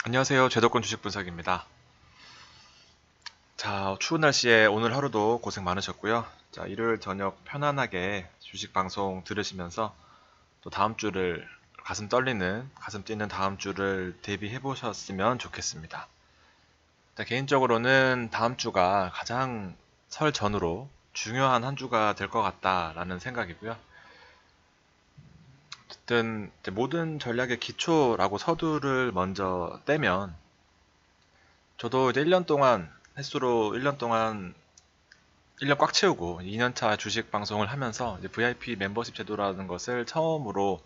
안녕하세요. 제도권 주식 분석입니다. 자, 추운 날씨에 오늘 하루도 고생 많으셨고요. 자, 일요일 저녁 편안하게 주식 방송 들으시면서 또 다음 주를 가슴 떨리는, 가슴 뛰는 다음 주를 대비해 보셨으면 좋겠습니다. 자, 개인적으로는 다음 주가 가장 설 전후로 중요한 한 주가 될 것 같다라는 생각이고요. 어쨌든 이제 모든 전략의 기초라고 서두를 먼저 떼면 저도 이제 1년 동안 횟수로 1년 동안 1년 꽉 채우고 2년차 주식 방송을 하면서 이제 VIP 멤버십 제도라는 것을 처음으로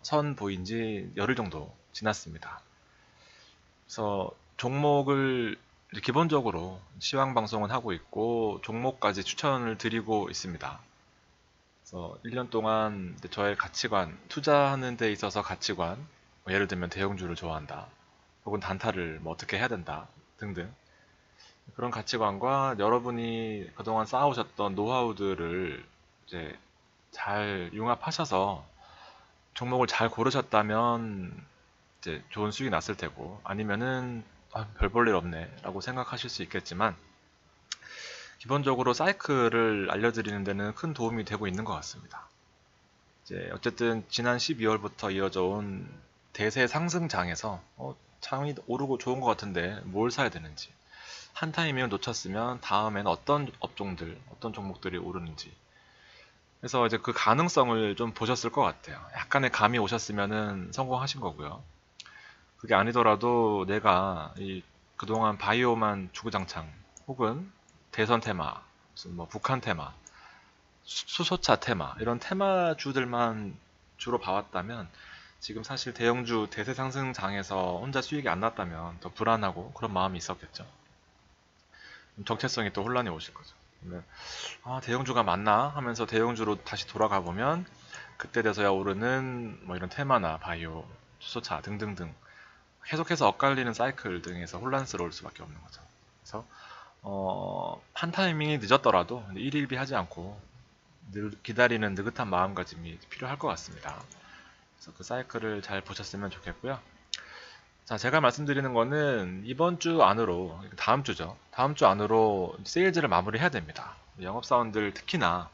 선보인 지 열흘 정도 지났습니다. 그래서 종목을 이제 기본적으로 시황 방송은 하고 있고 종목까지 추천을 드리고 있습니다. 그래서 1년 동안 이제 저의 가치관, 투자하는 데 있어서 가치관, 뭐 예를 들면 대형주를 좋아한다, 혹은 단타를 뭐 어떻게 해야 된다 등등 그런 가치관과 여러분이 그동안 쌓아오셨던 노하우들을 이제 잘 융합하셔서 종목을 잘 고르셨다면 이제 좋은 수익이 났을 테고 아니면은 별 볼 일 없네 라고 생각하실 수 있겠지만 기본적으로 사이클을 알려드리는 데는 큰 도움이 되고 있는 것 같습니다. 이제 어쨌든 지난 12월부터 이어져 온 대세 상승장에서 장이 오르고 좋은 것 같은데 뭘 사야 되는지 한 타이밍을 놓쳤으면 다음엔 어떤 업종들, 어떤 종목들이 오르는지. 그래서 이제 그 가능성을 좀 보셨을 것 같아요. 약간의 감이 오셨으면은 성공하신 거고요. 그게 아니더라도 내가 이 그동안 바이오만 주구장창 혹은 대선 테마, 무슨 뭐 북한 테마, 수소차 테마 이런 테마주들만 주로 봐왔다면 지금 사실 대형주 대세 상승장에서 혼자 수익이 안 났다면 더 불안하고 그런 마음이 있었겠죠. 정체성이 또 혼란이 오실 거죠. 그러면 대형주가 맞나 하면서 대형주로 다시 돌아가 보면 그때 돼서야 오르는 뭐 이런 테마나 바이오, 수소차 등등등 계속해서 엇갈리는 사이클 등에서 혼란스러울 수밖에 없는 거죠. 그래서 한 타이밍이 늦었더라도 일일비 하지 않고 기다리는 느긋한 마음가짐이 필요할 것 같습니다. 그래서 그 사이클을 잘 보셨으면 좋겠고요. 자, 제가 말씀드리는 거는 이번 주 안으로, 다음 주죠. 다음 주 안으로 세일즈를 마무리해야 됩니다. 영업사원들 특히나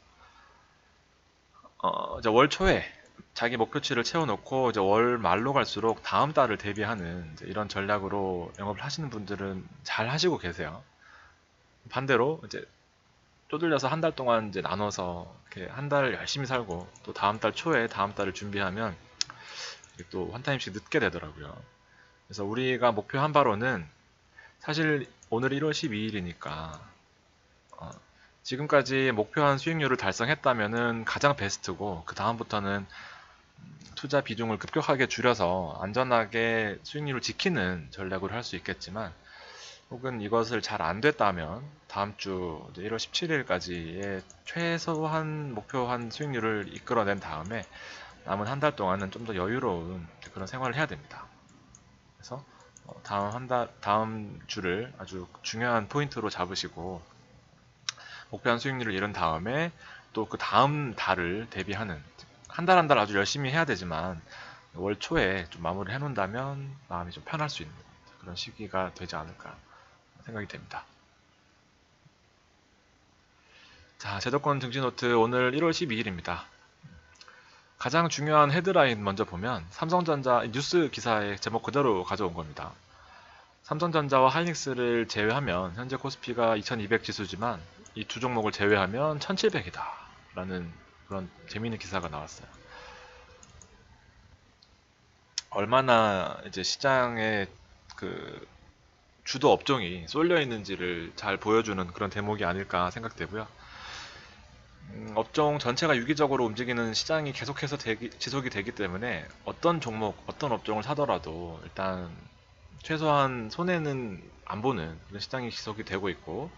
이제 월 초에 자기 목표치를 채워놓고 이제 월 말로 갈수록 다음 달을 대비하는 이제 이런 전략으로 영업을 하시는 분들은 잘 하시고 계세요. 반대로 이제 쪼들려서 한 달 동안 이제 나눠서 이렇게 한 달 열심히 살고 또 다음 달 초에 다음 달을 준비하면 이게 또 한 타임씩 늦게 되더라고요. 그래서 우리가 목표한 바로는 사실 오늘 1월 12일이니까 지금까지 목표한 수익률을 달성했다면은 가장 베스트고 그 다음부터는 투자 비중을 급격하게 줄여서 안전하게 수익률을 지키는 전략으로 할 수 있겠지만 혹은 이것을 잘 안 됐다면 다음 주 1월 17일까지의 최소한 목표한 수익률을 이끌어낸 다음에 남은 한 달 동안은 좀 더 여유로운 그런 생활을 해야 됩니다. 그래서 다음 주를 아주 중요한 포인트로 잡으시고 목표한 수익률을 이룬 다음에 또 그 다음 달을 대비하는 한 달 한 달 아주 열심히 해야 되지만 월 초에 좀 마무리를 해놓는다면 마음이 좀 편할 수 있는 그런 시기가 되지 않을까 생각이 됩니다. 자, 제도권 증시노트 오늘 1월 12일입니다. 가장 중요한 헤드라인 먼저 보면 삼성전자 뉴스 기사의 제목 그대로 가져온 겁니다. 삼성전자와 하이닉스를 제외하면 현재 코스피가 2200 지수지만 이 두 종목을 제외하면 1700이다 라는 그런 재미있는 기사가 나왔어요. 얼마나 이제 시장에 그 주도 업종이 쏠려 있는지를 잘 보여주는 그런 대목이 아닐까 생각되고요. 업종 전체가 유기적으로 움직이는 시장이 계속해서 지속이 되기 때문에 어떤 종목, 어떤 업종을 사더라도 일단 최소한 손해는 안 보는 그런 시장이 지속이 되고 있고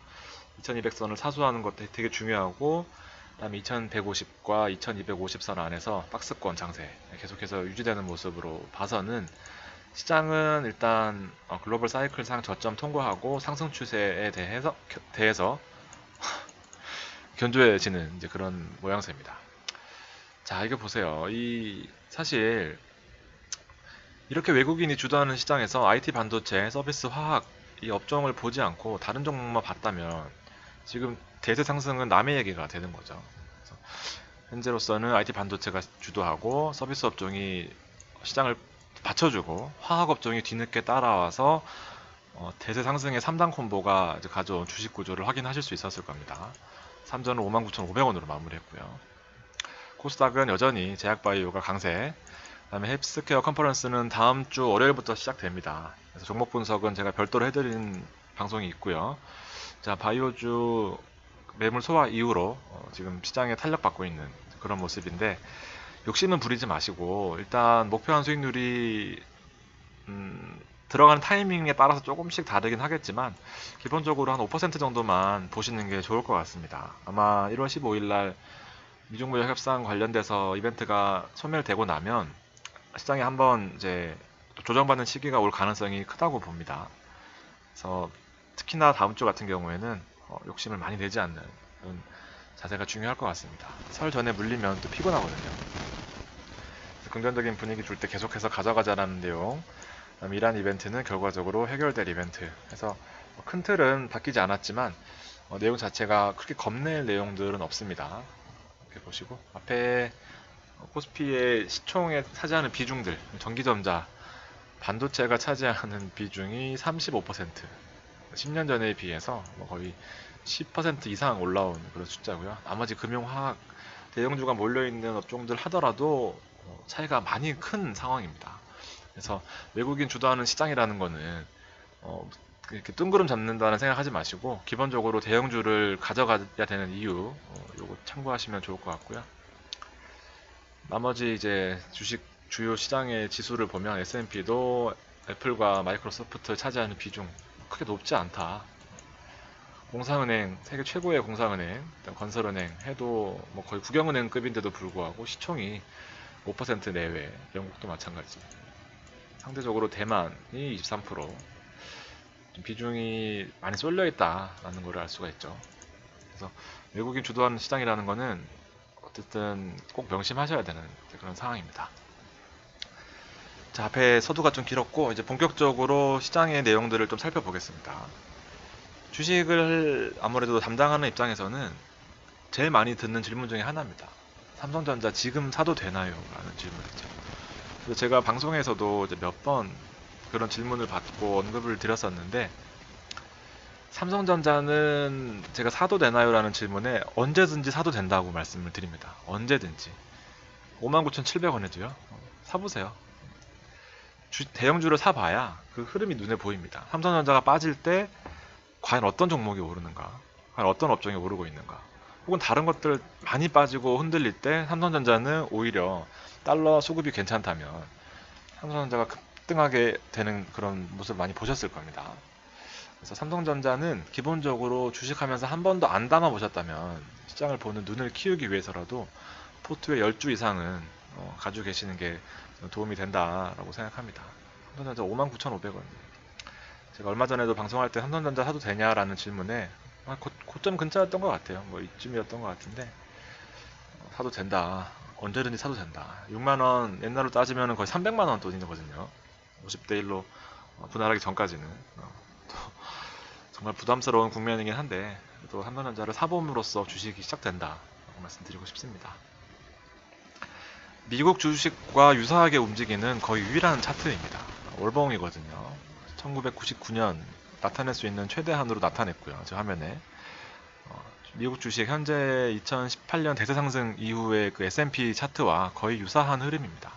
2200선을 사수하는 것도 되게 중요하고 그다음에 2150과 2250선 안에서 박스권 장세 계속해서 유지되는 모습으로 봐서는 시장은 일단 글로벌 사이클상 저점 통과하고 상승 추세에 대해서 견조해지는 이제 그런 모양새입니다. 자, 이거 보세요. 이 사실 이렇게 외국인이 주도하는 시장에서 IT 반도체, 서비스, 화학 이 업종을 보지 않고 다른 종목만 봤다면 지금 대세 상승은 남의 얘기가 되는 거죠. 그래서 현재로서는 IT 반도체가 주도하고 서비스 업종이 시장을 받쳐주고 화학 업종이 뒤늦게 따라와서 대세 상승의 3단 콤보가 가져온 주식 구조를 확인하실 수 있었을 겁니다. 삼전은 59,500원으로 마무리했고요. 코스닥은 여전히 제약바이오가 강세, 그다음에 헬스케어 컨퍼런스는 다음 주 월요일부터 시작됩니다. 그래서 종목 분석은 제가 별도로 해드린 방송이 있고요. 자, 바이오주 매물 소화 이후로 지금 시장에 탄력받고 있는 그런 모습인데 욕심은 부리지 마시고 일단 목표한 수익률이 들어가는 타이밍에 따라서 조금씩 다르긴 하겠지만 기본적으로 한 5% 정도만 보시는 게 좋을 것 같습니다. 아마 1월 15일 날 미중무역 협상 관련돼서 이벤트가 소멸되고 나면 시장에 한번 이제 조정받는 시기가 올 가능성이 크다고 봅니다. 그래서 특히나 다음 주 같은 경우에는 욕심을 많이 내지 않는 그런 자세가 중요할 것 같습니다. 설 전에 물리면 또 피곤하거든요. 긍정적인 분위기 줄 때 계속해서 가져가자라는 내용. 그다음 이란 이벤트는 결과적으로 해결될 이벤트. 해서 큰 틀은 바뀌지 않았지만 내용 자체가 그렇게 겁낼 내용들은 없습니다. 이렇게 보시고 앞에 코스피의 시총에 차지하는 비중들, 전기전자, 반도체가 차지하는 비중이 35%, 10년 전에 비해서 거의 10% 이상 올라온 그런 숫자고요. 나머지 금융화학, 대형주가 몰려있는 업종들 하더라도 차이가 많이 큰 상황입니다. 그래서 외국인 주도하는 시장이라는 거는 이렇게 뜬구름 잡는다는 생각하지 마시고 기본적으로 대형주를 가져가야 되는 이유 요거 참고하시면 좋을 것 같고요. 나머지 이제 주식 주요 시장의 지수를 보면 S&P도 애플과 마이크로소프트 차지하는 비중 크게 높지 않다. 공상은행, 세계 최고의 공상은행, 건설은행 해도 뭐 거의 국영은행급인데도 불구하고 시총이 5% 내외, 영국도 마찬가지. 상대적으로 대만이 23%, 비중이 많이 쏠려 있다라는 걸 알 수가 있죠. 그래서 외국인 주도하는 시장이라는 거는 어쨌든 꼭 명심하셔야 되는 그런 상황입니다. 자, 앞에 서두가 좀 길었고 이제 본격적으로 시장의 내용들을 좀 살펴보겠습니다. 주식을 아무래도 담당하는 입장에서는 제일 많이 듣는 질문 중에 하나입니다. 삼성전자 지금 사도 되나요? 라는 질문이죠. 그래서 제가 방송에서도 몇 번 그런 질문을 받고 언급을 드렸었는데 삼성전자는 제가 사도 되나요? 라는 질문에 언제든지 사도 된다고 말씀을 드립니다. 언제든지 59,700원에도요. 사보세요. 대형주를 사봐야 그 흐름이 눈에 보입니다. 삼성전자가 빠질 때 과연 어떤 종목이 오르는가, 과연 어떤 업종이 오르고 있는가, 혹은 다른 것들 많이 빠지고 흔들릴 때 삼성전자는 오히려 달러 수급이 괜찮다면 삼성전자가 급등하게 되는 그런 모습을 많이 보셨을 겁니다. 그래서 삼성전자는 기본적으로 주식하면서 한 번도 안 담아 보셨다면 시장을 보는 눈을 키우기 위해서라도 포트의 10주 이상은 가지고 계시는 게 도움이 된다라고 생각합니다. 삼성전자 59,500원. 제가 얼마 전에도 방송할 때 삼성전자 사도 되냐라는 질문에 고점 근처였던 것 같아요. 뭐 이쯤이었던 것 같은데 사도 된다. 언제든지 사도 된다. 6만원 옛날로 따지면 거의 300만원 돈이거든요. 50대 1로 분할하기 전까지는 또 정말 부담스러운 국면이긴 한데 또 삼성전자를 사봄으로써 주식이 시작된다 라고 말씀드리고 싶습니다. 미국 주식과 유사하게 움직이는 거의 유일한 차트입니다. 월봉이거든요. 1999년 나타낼 수 있는 최대한으로 나타냈고요. 저 화면에 미국 주식 현재 2018년 대세 상승 이후의 그 S&P 차트와 거의 유사한 흐름입니다.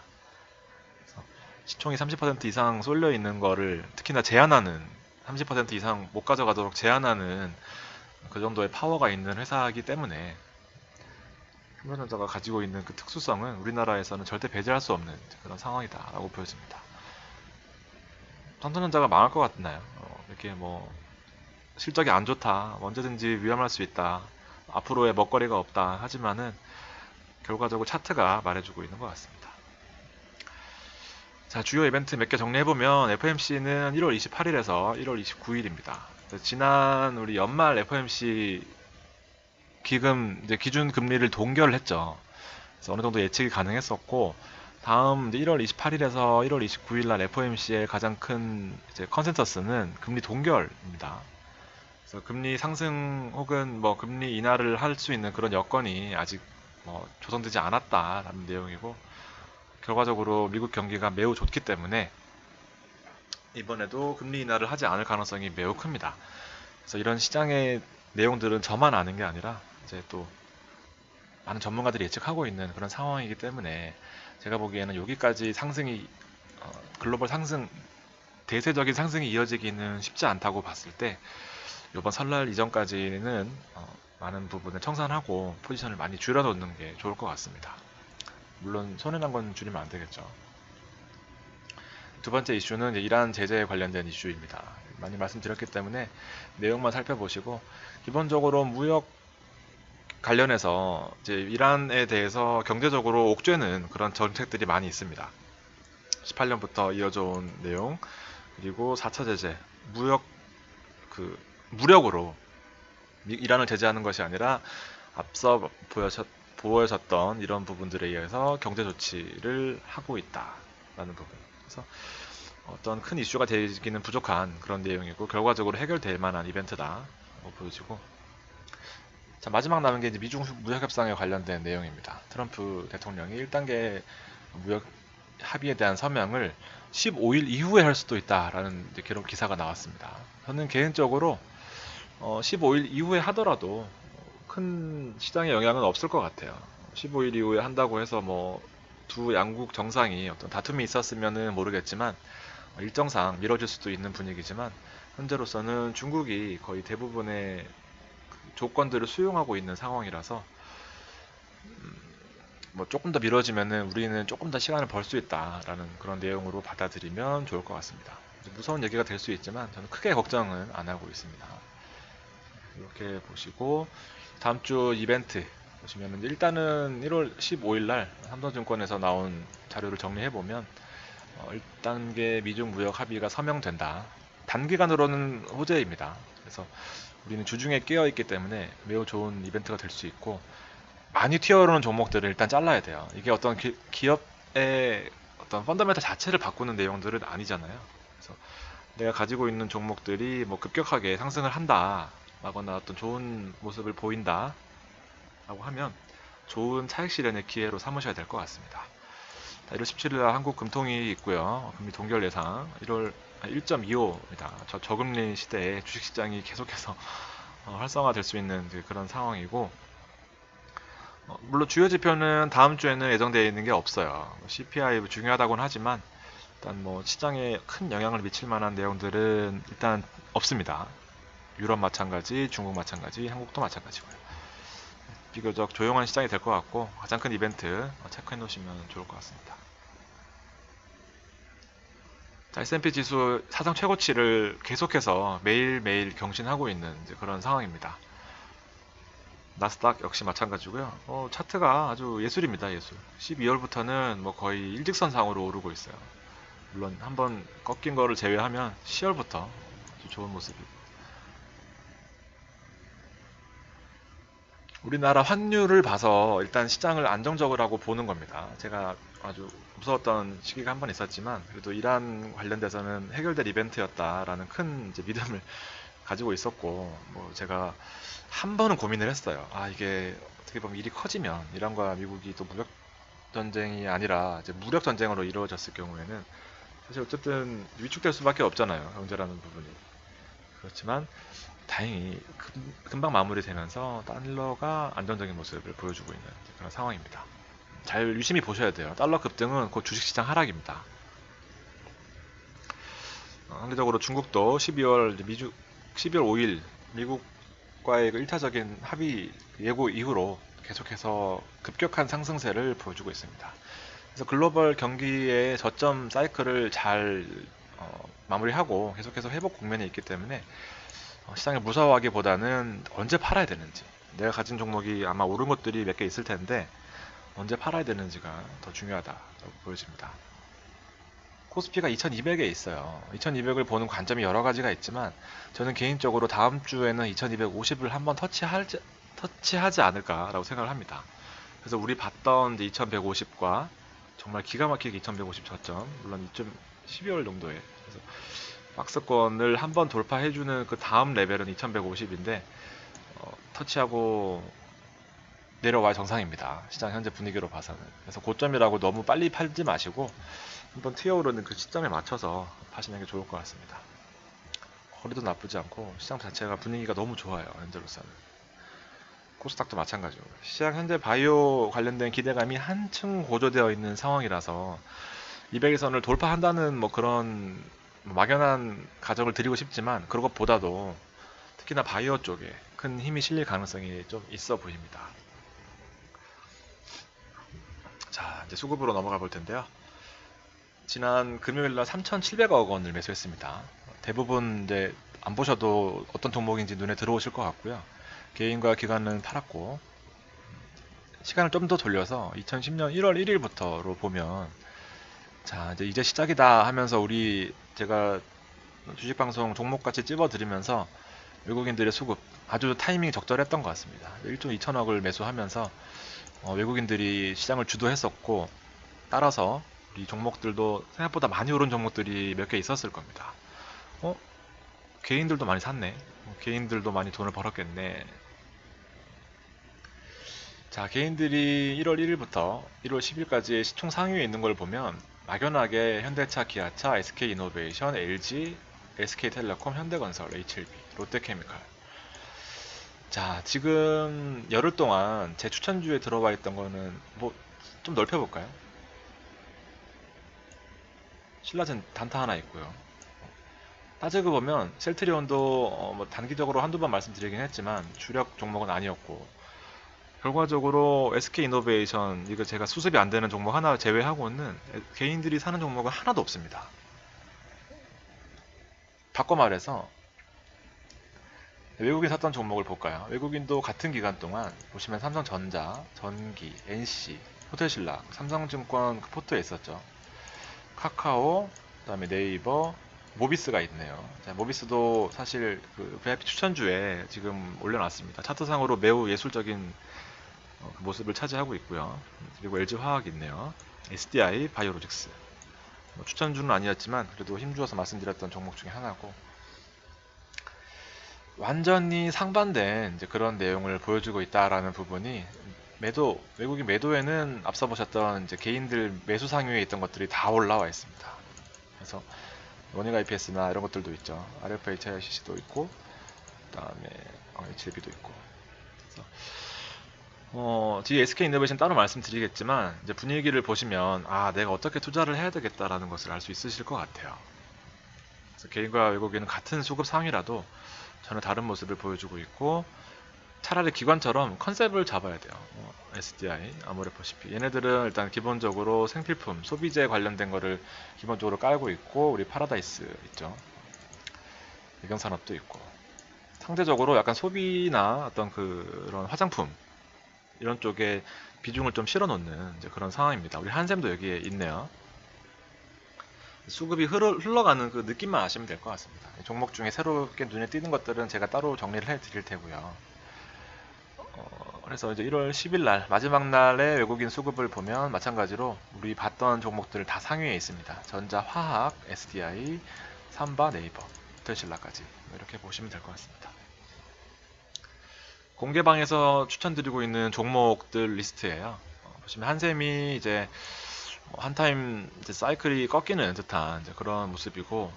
시총이 30% 이상 쏠려 있는 거를 특히나 제한하는 30% 이상 못 가져가도록 제한하는 그 정도의 파워가 있는 회사이기 때문에 삼성전자가 가지고 있는 그 특수성은 우리나라에서는 절대 배제할 수 없는 그런 상황이다라고 보여집니다. 삼성전자가 망할 것 같나요? 이렇게 뭐 실적이 안 좋다, 언제든지 위험할 수 있다, 앞으로의 먹거리가 없다 하지만은 결과적으로 차트가 말해주고 있는 것 같습니다. 자, 주요 이벤트 몇 개 정리해보면 FOMC는 1월 28일에서 1월 29일입니다. 지난 우리 연말 FOMC 기금 이제 기준 금리를 동결했죠. 그래서 어느 정도 예측이 가능했었고 다음 이제 1월 28일에서 1월 29일 날 FOMC의 가장 큰 이제 컨센서스는 금리 동결입니다. 그래서 금리 상승 혹은 뭐 금리 인하를 할 수 있는 그런 여건이 아직 뭐 조성되지 않았다라는 내용이고, 결과적으로 미국 경기가 매우 좋기 때문에 이번에도 금리 인하를 하지 않을 가능성이 매우 큽니다. 그래서 이런 시장의 내용들은 저만 아는 게 아니라 이제 또 많은 전문가들이 예측하고 있는 그런 상황이기 때문에, 제가 보기에는 여기까지 상승이 글로벌 상승, 대세적인 상승이 이어지기는 쉽지 않다고 봤을 때, 이번 설날 이전까지는 많은 부분을 청산하고 포지션을 많이 줄여놓는 게 좋을 것 같습니다. 물론 손해난 건 줄이면 안 되겠죠. 두 번째 이슈는 이제 이란 제재에 관련된 이슈입니다. 많이 말씀드렸기 때문에 내용만 살펴보시고, 기본적으로 무역 관련해서 이제 이란에 대해서 경제적으로 옥죄는 그런 정책들이 많이 있습니다. 18년부터 이어져 온 내용, 그리고 4차 제재, 무역 무력으로 이란을 제재하는 것이 아니라 앞서 보여졌던 이런 부분들에 의해서 경제 조치를 하고 있다라는 부분. 그래서 어떤 큰 이슈가 되기는 부족한 그런 내용이고, 결과적으로 해결될 만한 이벤트다라고 보여지고, 자, 마지막 남은 게 이제 미중 무역 협상에 관련된 내용입니다. 트럼프 대통령이 1단계 무역 합의에 대한 서명을 15일 이후에 할 수도 있다라는 이제 그런 기사가 나왔습니다. 저는 개인적으로 15일 이후에 하더라도 큰 시장에 영향은 없을 것 같아요. 15일 이후에 한다고 해서 뭐 두 양국 정상이 어떤 다툼이 있었으면은 모르겠지만 일정상 미뤄질 수도 있는 분위기지만, 현재로서는 중국이 거의 대부분의 조건들을 수용하고 있는 상황이라서 뭐 조금 더 미뤄지면은 우리는 조금 더 시간을 벌 수 있다라는 그런 내용으로 받아들이면 좋을 것 같습니다. 무서운 얘기가 될 수 있지만 저는 크게 걱정은 안 하고 있습니다. 이렇게 보시고, 다음 주 이벤트 보시면은 일단은 1월 15일 날 삼성증권에서 나온 자료를 정리해 보면 1단계 미중 무역 합의가 서명된다. 단기간으로는 호재입니다. 그래서 우리는 주중에 깨어 있기 때문에 매우 좋은 이벤트가 될 수 있고, 많이 튀어오르는 종목들을 일단 잘라야 돼요. 이게 어떤 기업의 어떤 펀더멘탈 자체를 바꾸는 내용들은 아니잖아요. 그래서 내가 가지고 있는 종목들이 뭐 급격하게 상승을 한다 라거나 어떤 좋은 모습을 보인다 라고 하면 좋은 차익 실현의 기회로 삼으셔야 될 것 같습니다. 1월 17일 날 한국 금통이 있고요. 금리 동결 예상 1월 1.25입니다. 저금리 시대에 주식시장이 계속해서 활성화될 수 있는 그런 상황이고, 물론 주요 지표는 다음 주에는 예정되어 있는 게 없어요. CPI 중요하다고는 하지만 일단 뭐 시장에 큰 영향을 미칠 만한 내용들은 일단 없습니다. 유럽 마찬가지, 중국 마찬가지, 한국도 마찬가지고요. 비교적 조용한 시장이 될 것 같고, 가장 큰 이벤트 체크해 놓으시면 좋을 것 같습니다. 자, S&P 지수 사상 최고치를 계속해서 매일매일 경신하고 있는 그런 상황입니다. 나스닥 역시 마찬가지고요. 차트가 아주 예술입니다. 예술. 12월부터는 뭐 거의 일직선상으로 오르고 있어요. 물론 한번 꺾인 거를 제외하면 10월부터 아주 좋은 모습이고, 우리나라 환율을 봐서 일단 시장을 안정적으로 하고 보는 겁니다. 제가 아주 무서웠던 시기가 한 번 있었지만, 그래도 이란 관련돼서는 해결될 이벤트였다라는 큰 이제 믿음을 가지고 있었고, 뭐 제가 한 번은 고민을 했어요. 아, 이게 어떻게 보면 일이 커지면 이란과 미국이 또 무역 전쟁이 아니라 이제 무력 전쟁으로 이루어졌을 경우에는 사실 어쨌든 위축될 수밖에 없잖아요. 경제라는 부분이. 그렇지만 다행히 금방 마무리되면서 달러가 안정적인 모습을 보여주고 있는 그런 상황입니다. 잘 유심히 보셔야 돼요. 달러 급등은 곧 주식시장 하락입니다. 상대적으로 중국도 12월 5일 미국과의 1차적인 합의 예고 이후로 계속해서 급격한 상승세를 보여주고 있습니다. 그래서 글로벌 경기의 저점 사이클을 잘 마무리하고 계속해서 회복 국면에 있기 때문에 시장을 무서워하기보다는 언제 팔아야 되는지, 내가 가진 종목이 아마 오른 것들이 몇 개 있을 텐데 언제 팔아야 되는지가 더 중요하다고 보여집니다. 코스피가 2200에 있어요. 2200을 보는 관점이 여러 가지가 있지만 저는 개인적으로 다음 주에는 2250을 한번 터치하지 않을까라고 생각을 합니다. 그래서 우리 봤던 2150과 정말 기가 막히게 2150 저점, 물론 12월 정도에. 그래서 박스권을 한번 돌파해주는 그 다음 레벨은 2150인데 터치하고 내려와야 정상입니다. 시장 현재 분위기로 봐서는. 그래서 고점이라고 너무 빨리 팔지 마시고 한번 튀어오르는 그 시점에 맞춰서 파시는 게 좋을 것 같습니다. 거리도 나쁘지 않고 시장 자체가 분위기가 너무 좋아요. 현재로서는. 코스닥도 마찬가지고 시장 현재 바이오 관련된 기대감이 한층 고조되어 있는 상황이라서 200일선을 돌파한다는 뭐 그런 막연한 가정을 드리고 싶지만 그것보다도 특히나 바이오 쪽에 큰 힘이 실릴 가능성이 좀 있어 보입니다. 자, 이제 수급으로 넘어가 볼 텐데요. 지난 금요일날 3,700억 원을 매수했습니다. 대부분 이제 안 보셔도 어떤 종목인지 눈에 들어오실 것 같고요. 개인과 기관은 팔았고, 시간을 좀 더 돌려서 2010년 1월 1일부터로 보면, 자, 이제 시작이다 하면서 제가 주식방송 종목같이 찝어드리면서 외국인들의 수급 아주 타이밍이 적절했던 것 같습니다. 1조 2천억을 매수하면서 외국인들이 시장을 주도했었고, 따라서 이 종목들도 생각보다 많이 오른 종목들이 몇 개 있었을 겁니다. 개인들도 많이 샀네. 개인들도 많이 돈을 벌었겠네. 자, 개인들이 1월 1일부터 1월 10일까지 시총 상위에 있는 걸 보면 막연하게 현대차, 기아차, SK이노베이션, LG, SK텔레콤, 현대건설, HLB, 롯데케미칼. 자, 지금 열흘 동안 제 추천주에 들어와 있던 거는 뭐 좀 넓혀볼까요? 신라젠 단타 하나 있고요. 따지고 보면 셀트리온도 뭐 단기적으로 한두 번 말씀드리긴 했지만 주력 종목은 아니었고, 결과적으로 SK이노베이션 이거 제가 수습이 안 되는 종목 하나 제외하고는 개인들이 사는 종목은 하나도 없습니다. 바꿔 말해서 외국인 샀던 종목을 볼까요? 외국인도 같은 기간 동안 보시면 삼성전자, 전기, NC, 호텔신라, 삼성증권 그 포트에 있었죠. 카카오, 그다음에 네이버, 모비스가 있네요. 자, 모비스도 사실 그 VIP 추천주에 지금 올려놨습니다. 차트상으로 매우 예술적인 그 모습을 차지하고 있고요. 그리고 LG화학이 있네요. SDI, 바이오로직스. 뭐 추천주는 아니었지만 그래도 힘주어서 말씀드렸던 종목 중에 하나고, 완전히 상반된 이제 그런 내용을 보여주고 있다라는 부분이 외국인 매도에는 앞서 보셨던 이제 개인들 매수 상위에 있던 것들이 다 올라와 있습니다. 그래서 원익 IPS나 이런 것들도 있죠. RFHICC도 있고, 그다음에 HLB도 있고. 그래서 뒤에 SK이노베이션 따로 말씀드리겠지만 이제 분위기를 보시면 내가 어떻게 투자를 해야 되겠다라는 것을 알 수 있으실 것 같아요. 그래서 개인과 외국인은 같은 수급 상위라도 전혀 다른 모습을 보여주고 있고, 차라리 기관처럼 컨셉을 잡아야 돼요. SDI, 아모레퍼시피 얘네들은 일단 기본적으로 생필품, 소비재 관련된 거를 기본적으로 깔고 있고, 우리 파라다이스 있죠. 배경산업도 있고, 상대적으로 약간 소비나 어떤 그런 화장품 이런 쪽에 비중을 좀 실어 놓는 그런 상황입니다. 우리 한샘도 여기에 있네요. 수급이 흘러가는 그 느낌만 아시면 될 것 같습니다. 종목 중에 새롭게 눈에 띄는 것들은 제가 따로 정리를 해 드릴 테고요. 그래서 이제 1월 10일 날 마지막 날에 외국인 수급을 보면 마찬가지로 우리 봤던 종목들 다 상위에 있습니다. 전자, 화학, SDI, 삼바, 네이버, 호텔신라까지 이렇게 보시면 될 것 같습니다. 공개방에서 추천드리고 있는 종목들 리스트예요. 보시면 한샘이 이제 한타임 이제 사이클이 꺾이는 듯한 이제 그런 모습이고,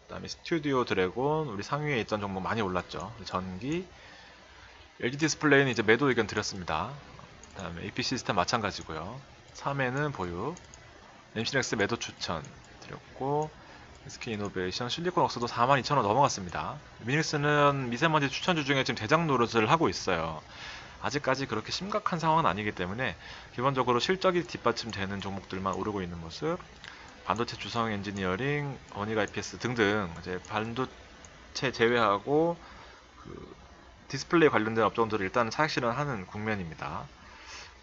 그다음에 스튜디오 드래곤 우리 상위에 있던 종목 많이 올랐죠. 전기, LG 디스플레이는 이제 매도 의견 드렸습니다. 그다음에 AP 시스템 마찬가지고요. 3회는 보유, MC넥스 매도 추천 드렸고, SK이노베이션, 실리콘웍스도 42,000원 넘어갔습니다. 미닉스는 미세먼지 추천주 중에 지금 대장 노릇을 하고 있어요. 아직까지 그렇게 심각한 상황은 아니기 때문에 기본적으로 실적이 뒷받침되는 종목들만 오르고 있는 모습, 반도체 주성 엔지니어링, 원익 IPS 등등 이제 반도체 제외하고 그 디스플레이 관련된 업종들을 일단 차익 실현하는 국면입니다.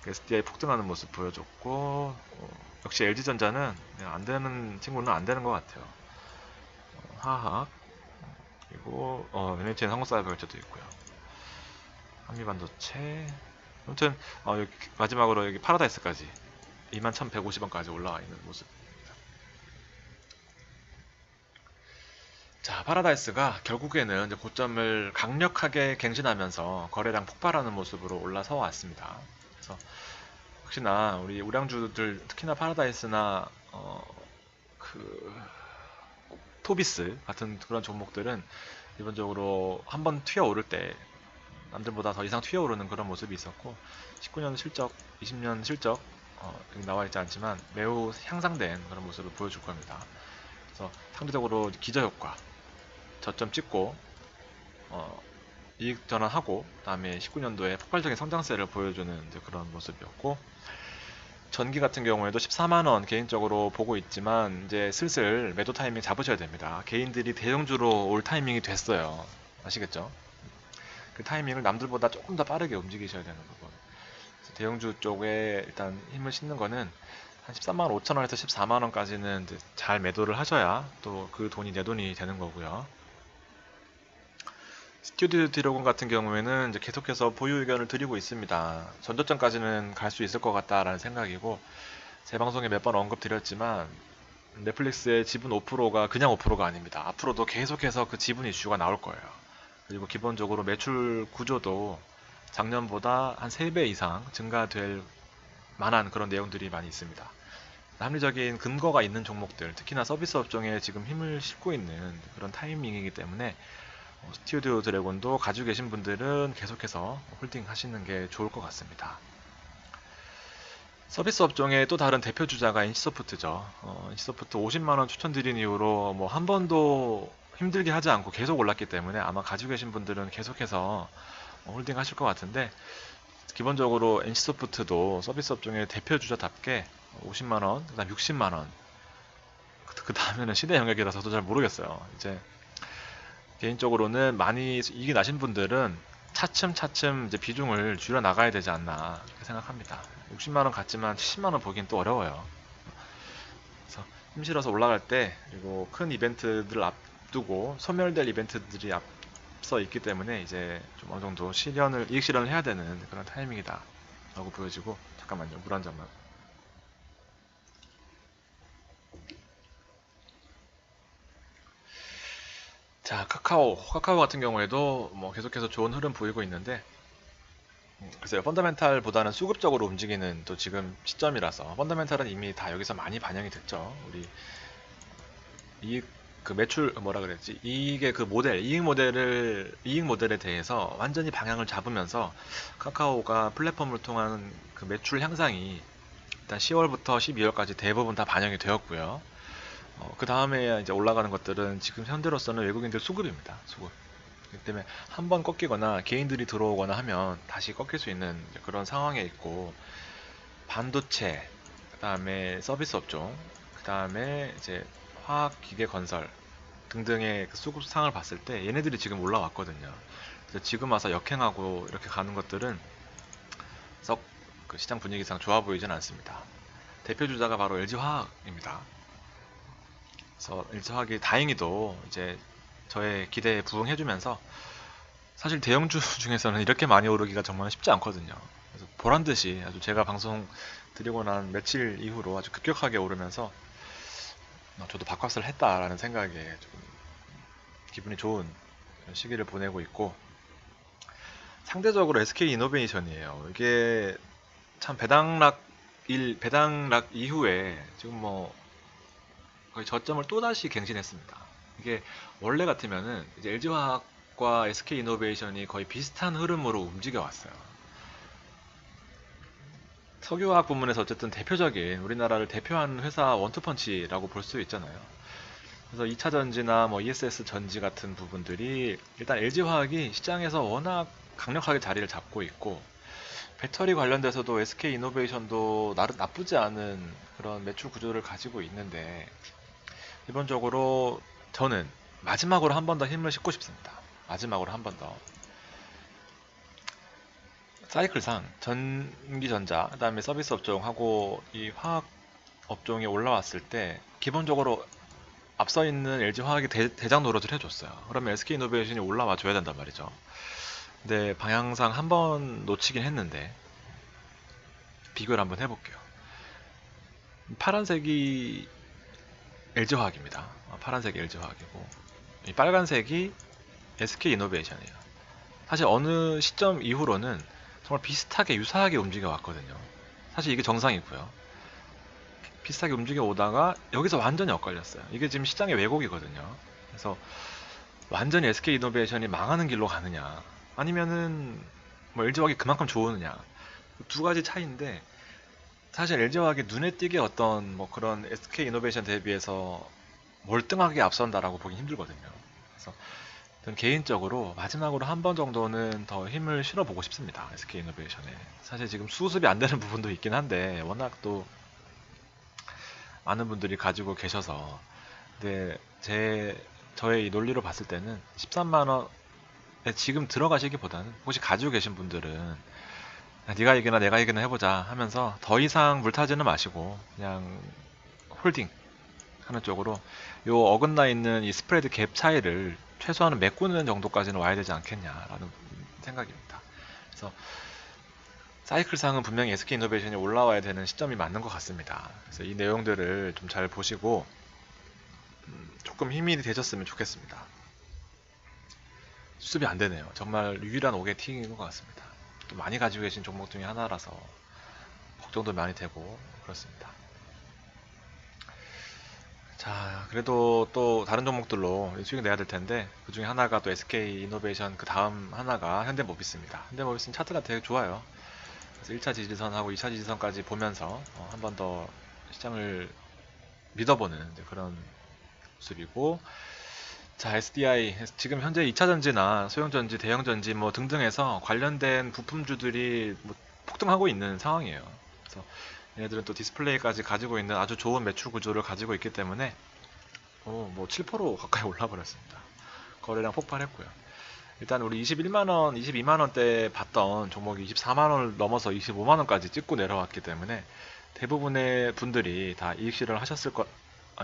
SDI 폭등하는 모습 보여줬고, 역시 LG전자는 안 되는 친구는 안 되는 것 같아요. 화학, 그리고 NHN 한국사이버결제도 있고요. 한미반도체, 아무튼 여기 마지막으로 여기 파라다이스까지 21,150원까지 올라와 있는 모습. 자, 파라다이스가 결국에는 이제 고점을 강력하게 갱신하면서 거래량 폭발하는 모습으로 올라서 왔습니다. 그래서 혹시나 우리 우량주들, 특히나 파라다이스나 그 토비스 같은 그런 종목들은 기본적으로 한번 튀어오를 때 남들보다 더 이상 튀어오르는 그런 모습이 있었고, 19년 실적, 20년 실적 여기 나와 있지 않지만 매우 향상된 그런 모습을 보여줄 겁니다. 그래서 상대적으로 기저효과, 저점 찍고 이익 전환하고, 그다음에 19년도에 폭발적인 성장세를 보여주는 그런 모습이었고, 전기 같은 경우에도 14만원 개인적으로 보고 있지만 이제 슬슬 매도 타이밍 잡으셔야 됩니다. 개인들이 대형주로 올 타이밍이 됐어요. 아시겠죠? 그 타이밍을 남들보다 조금 더 빠르게 움직이셔야 되는 부분. 그래서 대형주 쪽에 일단 힘을 싣는 거는 한 13만 5천원에서 14만원까지는 잘 매도를 하셔야 또 그 돈이 내 돈이 되는 거고요. 스튜디오 드래곤 같은 경우에는 이제 계속해서 보유 의견을 드리고 있습니다. 전저점까지는 갈 수 있을 것 같다라는 생각이고, 제 방송에 몇 번 언급드렸지만 넷플릭스의 지분 5%가 그냥 5%가 아닙니다. 앞으로도 계속해서 그 지분 이슈가 나올 거예요. 그리고 기본적으로 매출 구조도 작년보다 한 3배 이상 증가될 만한 그런 내용들이 많이 있습니다. 합리적인 근거가 있는 종목들, 특히나 서비스 업종에 지금 힘을 싣고 있는 그런 타이밍이기 때문에 스튜디오 드래곤도 가지고 계신 분들은 계속해서 홀딩 하시는 게 좋을 것 같습니다. 서비스 업종의 또 다른 대표 주자가 NC소프트죠. NC소프트 50만원 추천드린 이후로 뭐 한 번도 힘들게 하지 않고 계속 올랐기 때문에 아마 가지고 계신 분들은 계속해서 홀딩 하실 것 같은데, 기본적으로 NC소프트도 서비스 업종의 대표 주자답게 50만원, 그 다음 60만원, 그 다음에는 시대 영역이라서 저도 잘 모르겠어요. 이제 개인적으로는 많이 이익이 나신 분들은 차츰차츰 이제 비중을 줄여 나가야 되지 않나 생각합니다. 60만원 갔지만 70만원 보기엔 또 어려워요. 그래서 힘실어서 올라갈 때, 그리고 큰 이벤트들을 앞두고 소멸될 이벤트들이 앞서 있기 때문에 이제 좀 어느 정도 이익 실현을 해야 되는 그런 타이밍이다 라고 보여지고, 잠깐만요, 물 한 잔만. 자, 카카오 같은 경우에도 뭐 계속해서 좋은 흐름 보이고 있는데, 글쎄요, 펀더멘탈보다는 수급적으로 움직이는 또 지금 시점이라서, 펀더멘탈은 이미 다 여기서 많이 반영이 됐죠. 우리 이익, 그 매출, 뭐라 그랬지? 이익의 그 이익 모델에 대해서 완전히 방향을 잡으면서 카카오가 플랫폼을 통한 그 매출 향상이 일단 10월부터 12월까지 대부분 다 반영이 되었고요. 그 다음에 이제 올라가는 것들은 지금 현재로서는 외국인들 수급입니다. 수급. 그렇기 때문에 한 번 꺾이거나 개인들이 들어오거나 하면 다시 꺾일 수 있는 그런 상황에 있고, 반도체, 그 다음에 서비스 업종, 그 다음에 이제 화학, 기계, 건설 등등의 그 수급상을 봤을 때 얘네들이 지금 올라왔거든요. 그래서 지금 와서 역행하고 이렇게 가는 것들은 썩 그 시장 분위기상 좋아 보이진 않습니다. 대표 주자가 바로 LG화학입니다. 그래서 LG화학이 다행히도 이제 저의 기대에 부응해주면서, 사실 대형주 중에서는 이렇게 많이 오르기가 정말 쉽지 않거든요. 그래서 보란 듯이 아주 제가 방송 드리고 난 며칠 이후로 아주 급격하게 오르면서 저도 밥값을 했다라는 생각에 조금 기분이 좋은 시기를 보내고 있고, 상대적으로 SK 이노베이션이에요. 이게 참 배당락 이후에 지금 뭐 거의 저점을 또다시 갱신했습니다. 이게 원래 같으면은 이제 LG화학과 SK이노베이션이 거의 비슷한 흐름으로 움직여 왔어요. 석유화학 부문에서 어쨌든 대표적인, 우리나라를 대표하는 회사 원투펀치라고 볼 수 있잖아요. 그래서 2차 전지나 뭐 ESS 전지 같은 부분들이 일단 LG화학이 시장에서 워낙 강력하게 자리를 잡고 있고, 배터리 관련돼서도 SK이노베이션도 나쁘지 않은 그런 매출 구조를 가지고 있는데, 기본적으로 저는 마지막으로 한 번 더 힘을 싣고 싶습니다. 마지막으로 한 번 더. 사이클상 전기전자, 그 다음에 서비스 업종하고 이 화학 업종이 올라왔을 때 기본적으로 앞서 있는 LG화학이 대장 노릇을 해줬어요. 그러면 SK이노베이션이 올라와 줘야 된단 말이죠. 근데 방향상 한 번 놓치긴 했는데, 비교를 한번 해볼게요. 파란색이 LG화학입니다. 파란색이 LG화학이고 이 빨간색이 SK이노베이션이에요. 사실 어느 시점 이후로는 정말 비슷하게 유사하게 움직여 왔거든요. 사실 이게 정상이고요. 비슷하게 움직여 오다가 여기서 완전히 엇갈렸어요. 이게 지금 시장의 왜곡이거든요. 그래서 완전히 SK이노베이션이 망하는 길로 가느냐 아니면은 뭐 LG화학이 그만큼 좋으느냐 두 가지 차이인데 사실 LG화학이 눈에 띄게 어떤 뭐 그런 SK이노베이션 대비해서 월등하게 앞선다라고 보기 힘들거든요. 그래서 저는 개인적으로 마지막으로 한 번 정도는 더 힘을 실어보고 싶습니다. SK이노베이션에. 사실 지금 수습이 안 되는 부분도 있긴 한데 워낙 또 많은 분들이 가지고 계셔서 근데 저의 이 논리로 봤을 때는 13만 원에 지금 들어가시기보다는 혹시 가지고 계신 분들은 네가 이기나 내가 이기나 해보자 하면서 더 이상 물타지는 마시고 그냥 홀딩 하는 쪽으로 요 어긋나 있는 이 스프레드 갭 차이를 최소한 메꾸는 정도까지는 와야 되지 않겠냐라는 생각입니다. 그래서 사이클상은 분명히 SK이노베이션이 올라와야 되는 시점이 맞는 것 같습니다. 그래서 이 내용들을 좀 잘 보시고 조금 힘이 되셨으면 좋겠습니다. 수습이 안 되네요. 정말 유일한 오게팅인 것 같습니다. 또 많이 가지고 계신 종목 중에 하나라서 걱정도 많이 되고 그렇습니다. 자, 그래도 또 다른 종목들로 수익 내야 될 텐데 그 중에 하나가 또 SK이노베이션 그 다음 하나가 현대모비스입니다. 현대모비스는 차트가 되게 좋아요. 그래서 1차 지지선하고 2차 지지선까지 보면서 한 번 더 시장을 믿어보는 그런 모습이고 자, SDI 지금 현재 2차 전지나 소형 전지, 대형 전지 뭐 등등해서 관련된 부품주들이 뭐 폭등하고 있는 상황이에요. 그래서 얘네들은 또 디스플레이까지 가지고 있는 아주 좋은 매출 구조를 가지고 있기 때문에 뭐 7% 가까이 올라버렸습니다. 거래량 폭발했고요. 일단 우리 21만원, 22만원대 봤던 종목이 24만원을 넘어서 25만원까지 찍고 내려왔기 때문에 대부분의 분들이 다 이익 실현을 하셨을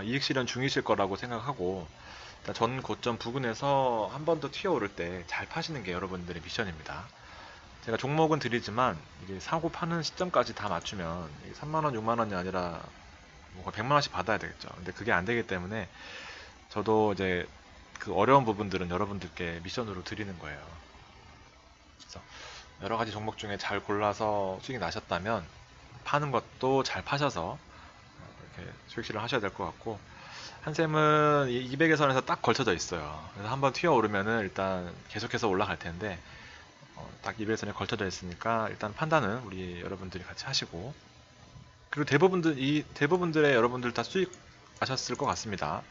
이익 실현 중이실 거라고 생각하고 전 고점 부근에서 한 번 더 튀어오를 때 잘 파시는 게 여러분들의 미션입니다. 제가 종목은 드리지만 이게 사고 파는 시점까지 다 맞추면 3만원, 6만원이 아니라 뭐 100만원씩 받아야 되겠죠. 근데 그게 안 되기 때문에 저도 이제 그 어려운 부분들은 여러분들께 미션으로 드리는 거예요. 그래서 여러 가지 종목 중에 잘 골라서 수익이 나셨다면 파는 것도 잘 파셔서 이렇게 수익 실현 하셔야 될 것 같고 한샘은 200의 선에서 딱 걸쳐져 있어요. 그래서 한번 튀어 오르면은 일단 계속해서 올라갈 텐데 딱 200의 선에 걸쳐져 있으니까 일단 판단은 우리 여러분들이 같이 하시고 그리고 대부분들의 여러분들 다 수익 하셨을 것 같습니다.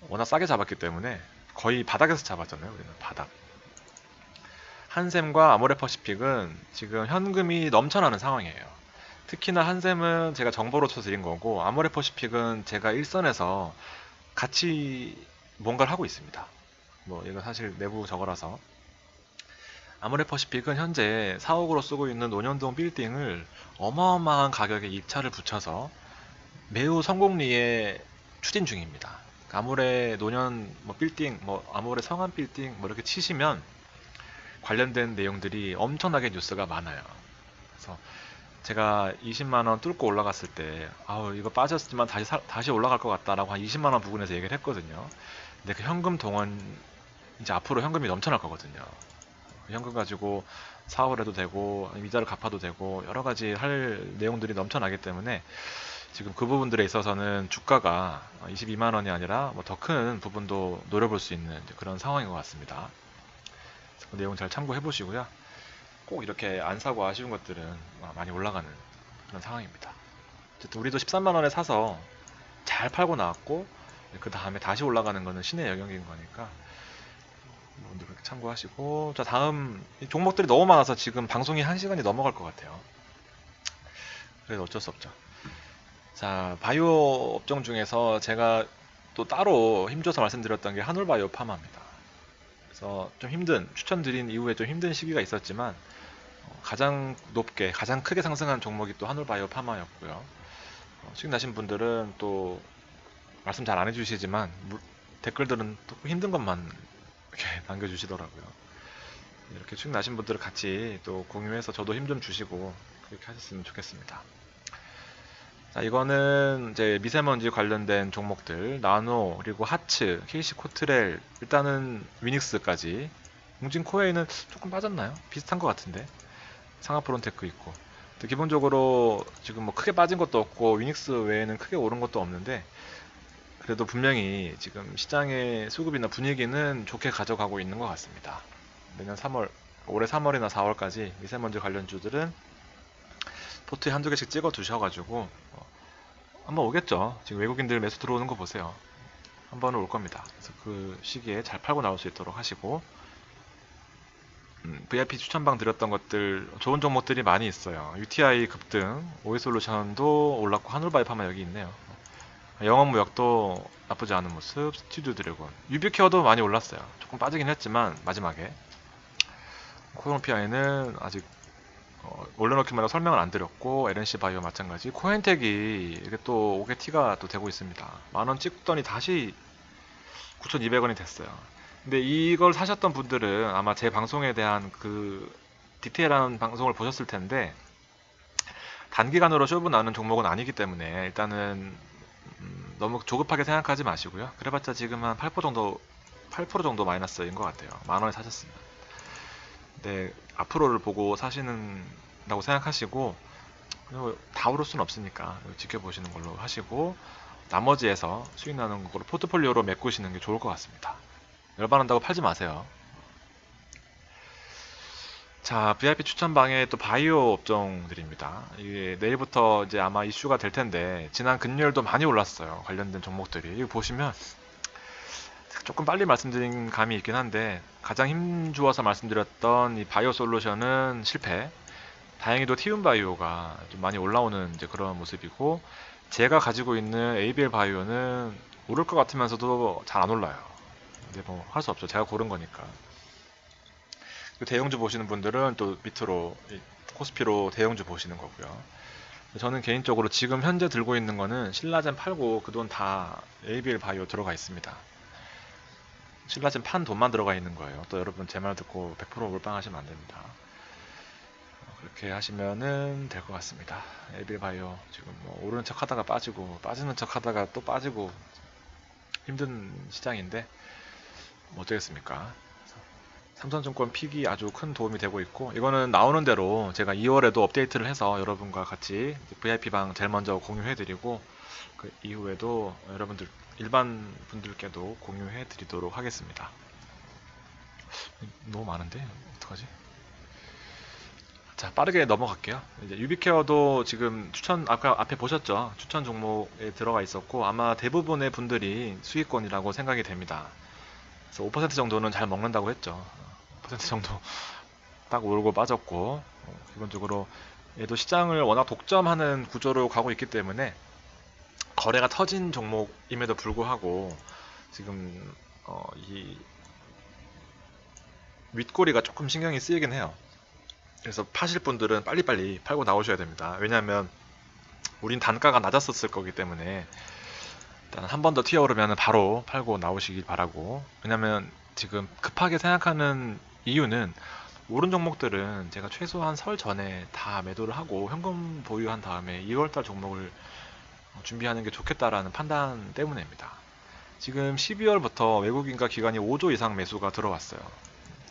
워낙 싸게 잡았기 때문에 거의 바닥에서 잡았잖아요. 우리는 바닥. 한샘과 아모레퍼시픽은 지금 현금이 넘쳐나는 상황이에요. 특히나 한샘은 제가 정보로 쳐드린 거고 아모레퍼시픽은 제가 일선에서 같이 뭔가를 하고 있습니다. 뭐 이거 사실 내부 저거라서 아모레퍼시픽은 현재 사옥으로 쓰고 있는 논현동 빌딩을 어마어마한 가격에 입찰을 붙여서 매우 성공리에 추진 중입니다. 아모레 논현 뭐 빌딩, 뭐 아모레 성안 빌딩 뭐 이렇게 치시면 관련된 내용들이 엄청나게 뉴스가 많아요. 그래서 제가 20만 원 뚫고 올라갔을 때 아우 이거 빠졌지만 다시 올라갈 것 같다라고 한 20만 원 부근에서 얘기를 했거든요. 근데 그 현금 동원 이제 앞으로 현금이 넘쳐날 거거든요. 그 현금 가지고 사업을 해도 되고 이자를 갚아도 되고 여러 가지 할 내용들이 넘쳐나기 때문에 지금 그 부분들에 있어서는 주가가 22만 원이 아니라 뭐 더 큰 부분도 노려볼 수 있는 그런 상황인 것 같습니다. 그 내용 잘 참고해 보시고요. 꼭 이렇게 안 사고 아쉬운 것들은 많이 올라가는 그런 상황입니다. 어쨌든 우리도 13만 원에 사서 잘 팔고 나왔고 그 다음에 다시 올라가는 거는 신의 영역인 거니까 여러분들 그렇게 참고하시고 자 다음 종목들이 너무 많아서 지금 방송이 1시간이 넘어갈 것 같아요. 그래도 어쩔 수 없죠. 자 바이오 업종 중에서 제가 또 따로 힘줘서 말씀드렸던 게 한올바이오 파마입니다. 그래서 좀 힘든 추천드린 이후에 좀 힘든 시기가 있었지만 가장 높게 가장 크게 상승한 종목이 또 한올바이오 파마였고요. 수익 나신 분들은 또 말씀 잘 안 해주시지만 댓글들은 또 힘든 것만 이렇게 남겨주시더라고요. 이렇게 수익 나신 분들을 같이 또 공유해서 저도 힘 좀 주시고 그렇게 하셨으면 좋겠습니다. 자, 이거는 이제 미세먼지 관련된 종목들, 나노, 그리고 하츠, KC 코트렐, 일단은 위닉스까지. 웅진 코웨이는 조금 빠졌나요? 비슷한 것 같은데. 상하프론테크 있고. 근데 기본적으로 지금 뭐 크게 빠진 것도 없고, 위닉스 외에는 크게 오른 것도 없는데, 그래도 분명히 지금 시장의 수급이나 분위기는 좋게 가져가고 있는 것 같습니다. 내년 3월, 올해 3월이나 4월까지 미세먼지 관련주들은 포트에 한두 개씩 찍어 두셔가지고 한번 오겠죠. 지금 외국인들 매수 들어오는 거 보세요. 한 번은 올 겁니다. 그래서 그 시기에 잘 팔고 나올 수 있도록 하시고, VIP 추천방 드렸던 것들 좋은 종목들이 많이 있어요. UTI 급등, 오이솔루션도 올랐고 한울바이파만 여기 있네요. 영업무역도 나쁘지 않은 모습, 스튜디오 드래곤, 유비케어도 많이 올랐어요. 조금 빠지긴 했지만 마지막에 코노피아에는 아직 올려놓기만 하고 설명을 안 드렸고, LNC 바이오 마찬가지, 코엔텍이 이게 또 5개 또 되고 있습니다. 만원 찍더니 다시 9,200원이 됐어요. 근데 이걸 사셨던 분들은 아마 제 방송에 대한 그 디테일한 방송을 보셨을 텐데, 단기간으로 쇼부 나는 종목은 아니기 때문에 일단은 너무 조급하게 생각하지 마시고요. 그래봤자 지금 한 8% 정도 8% 정도 마이너스인 것 같아요. 만원에 사셨으면. 근데 앞으로를 보고 사시는다고 생각하시고, 그리고 다 오를 수는 없으니까 지켜보시는 걸로 하시고, 나머지에서 수익 나는 걸로 포트폴리오로 메꾸시는 게 좋을 것 같습니다. 열받는다고 팔지 마세요. 자, VIP 추천방에 또 바이오 업종들입니다. 이게 내일부터 이제 아마 이슈가 될 텐데, 지난 금요일도 많이 올랐어요. 관련된 종목들이. 이거 보시면 조금 빨리 말씀드린 감이 있긴 한데, 가장 힘주어서 말씀드렸던 이 바이오 솔루션은 실패. 다행히도 티움 바이오가 좀 많이 올라오는 이제 그런 모습이고, 제가 가지고 있는 ABL 바이오는 오를 것 같으면서도 잘 안 올라요. 근데 뭐 할 수 없죠. 제가 고른 거니까. 대형주 보시는 분들은 또 밑으로 코스피로 대형주 보시는 거고요. 저는 개인적으로 지금 현재 들고 있는 거는 신라젠 팔고 그 돈 다 ABL 바이오 들어가 있습니다. 신라젠 판 돈만 들어가 있는 거예요. 또 여러분 제 말 듣고 100% 몰빵하시면 안 됩니다. 그렇게 하시면은 될 것 같습니다. ABL 바이오 지금 뭐 오르는 척 하다가 빠지고 빠지는 척 하다가 또 빠지고 힘든 시장인데 뭐 어쩌겠습니까? 삼성증권 픽이 아주 큰 도움이 되고 있고, 이거는 나오는 대로 제가 2월에도 업데이트를 해서 여러분과 같이 VIP방 제일 먼저 공유해드리고, 그 이후에도 여러분들 일반 분들께도 공유해드리도록 하겠습니다. 너무 많은데 어떡하지? 자, 빠르게 넘어갈게요. 이제 유비케어도 지금 추천 아까 앞에 보셨죠? 추천 종목에 들어가 있었고, 아마 대부분의 분들이 수익권이라고 생각이 됩니다. 그래서 5% 정도는 잘 먹는다고 했죠. 5% 정도 딱 오르고 빠졌고, 기본적으로 얘도 시장을 워낙 독점하는 구조로 가고 있기 때문에 거래가 터진 종목임에도 불구하고 지금 이 윗꼬리가 조금 신경이 쓰이긴 해요. 그래서 파실 분들은 빨리빨리 팔고 나오셔야 됩니다. 왜냐하면 우린 단가가 낮았었을 거기 때문에 일단 한 번 더 튀어오르면 바로 팔고 나오시길 바라고. 왜냐면 지금 급하게 생각하는 이유는 오른 종목들은 제가 최소한 설 전에 다 매도를 하고 현금 보유한 다음에 2월달 종목을 준비하는 게 좋겠다라는 판단 때문입니다. 지금 12월부터 외국인과 기관이 5조 이상 매수가 들어왔어요.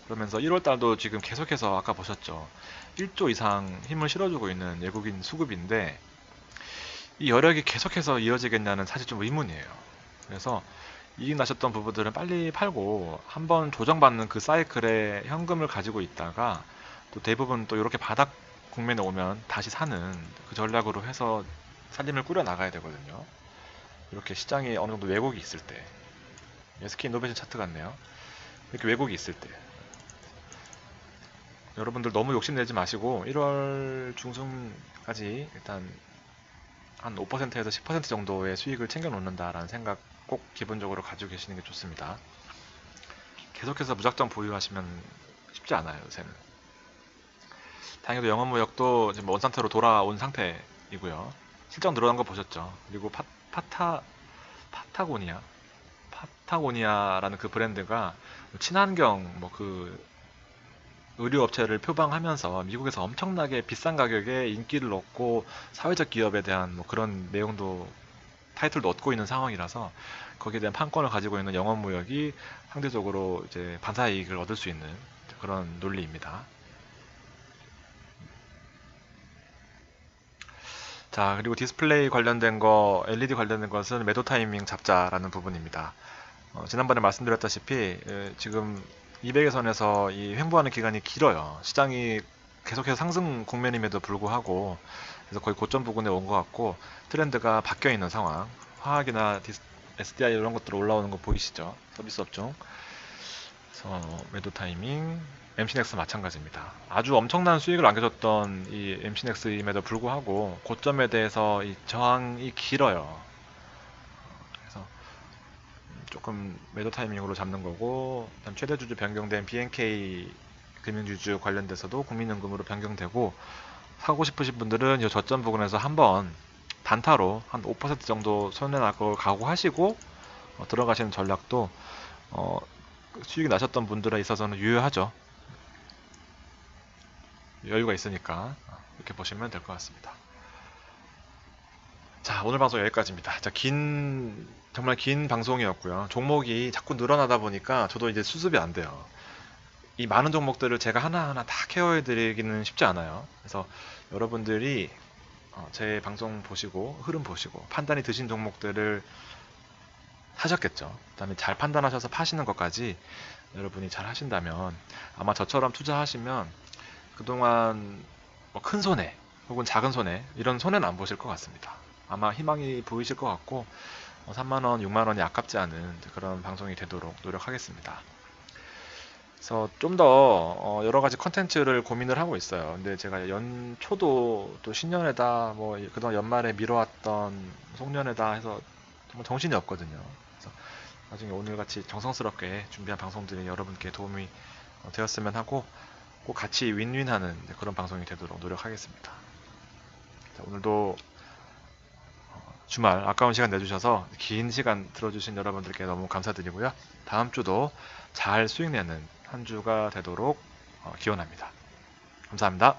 그러면서 1월달도 지금 계속해서 아까 보셨죠. 1조 이상 힘을 실어주고 있는 외국인 수급인데, 이 여력이 계속해서 이어지겠냐는 사실 좀 의문이에요. 그래서 이익 나셨던 부부들은 빨리 팔고 한번 조정받는 그 사이클에 현금을 가지고 있다가 또 대부분 또 이렇게 바닥 국면에 오면 다시 사는 그 전략으로 해서 살림을 꾸려 나가야 되거든요. 이렇게 시장에 어느 정도 왜곡이 있을 때, SK 이노베이션 차트 같네요. 이렇게 왜곡이 있을 때 여러분들 너무 욕심내지 마시고 1월 중순까지 일단 한 5%에서 10% 정도의 수익을 챙겨 놓는다라는 생각 꼭 기본적으로 가지고 계시는 게 좋습니다. 계속해서 무작정 보유하시면 쉽지 않아요, 요새는. 다행히도 영업무역도 지금 원상태로 돌아온 상태이고요. 실적 늘어난 거 보셨죠? 그리고 파타고니아, 파타고니아라는 그 브랜드가 친환경 뭐 그 의류 업체를 표방하면서 미국에서 엄청나게 비싼 가격에 인기를 얻고 사회적 기업에 대한 뭐 그런 내용도 타이틀도 얻고 있는 상황이라서 거기에 대한 판권을 가지고 있는 영업무역이 상대적으로 이제 반사이익을 얻을 수 있는 그런 논리입니다. 자, 그리고 디스플레이 관련된 거, LED 관련된 것은 매도 타이밍 잡자라는 부분입니다. 지난번에 말씀드렸다시피 지금 200의 선에서 이 횡보하는 기간이 길어요. 시장이 계속해서 상승 국면임에도 불구하고 그래서 거의 고점 부근에 온 것 같고 트렌드가 바뀌어 있는 상황. 화학이나 SDI 이런 것들 올라오는 거 보이시죠? 서비스 업종. 그래서 매도 타이밍 MC넥스 마찬가지입니다. 아주 엄청난 수익을 안겨줬던 이 MC넥스임에도 불구하고 고점에 대해서 이 저항이 길어요. 그래서 조금 매도 타이밍으로 잡는 거고, 그다음 최대 주주 변경된 BNK 금융주주 관련돼서도 국민연금으로 변경되고, 사고 싶으신 분들은 이 저점 부근에서 한번 단타로 한 5% 정도 손해 날 걸 각오하시고 들어가시는 전략도 어, 수익이 나셨던 분들에 있어서는 유효하죠. 여유가 있으니까 이렇게 보시면 될 것 같습니다. 자, 오늘 방송 여기까지입니다. 자, 정말 긴 방송이었고요. 종목이 자꾸 늘어나다 보니까 저도 이제 수습이 안 돼요. 이 많은 종목들을 제가 하나하나 다 케어해드리기는 쉽지 않아요. 그래서 여러분들이 제 방송 보시고 흐름 보시고 판단이 드신 종목들을 사셨겠죠. 그다음에 잘 판단하셔서 파시는 것까지 여러분이 잘 하신다면 아마 저처럼 투자하시면 그동안 뭐큰 손해 혹은 작은 손해 이런 손해는 안 보실 것 같습니다. 아마 희망이 보이실 것 같고 3만원, 6만원이 아깝지 않은 그런 방송이 되도록 노력하겠습니다. 그래서 좀 더 여러 가지 컨텐츠를 고민을 하고 있어요. 근데 제가 연초도 또 신년회다 뭐 그동안 연말에 미뤄왔던 송년회다 해서 정말 정신이 없거든요. 그래서 나중에 오늘같이 정성스럽게 준비한 방송들이 여러분께 도움이 되었으면 하고 꼭 같이 윈윈하는 그런 방송이 되도록 노력하겠습니다. 자, 오늘도 주말 아까운 시간 내주셔서 긴 시간 들어주신 여러분들께 너무 감사드리고요. 다음 주도 잘 수익내는 한 주가 되도록 기원합니다. 감사합니다.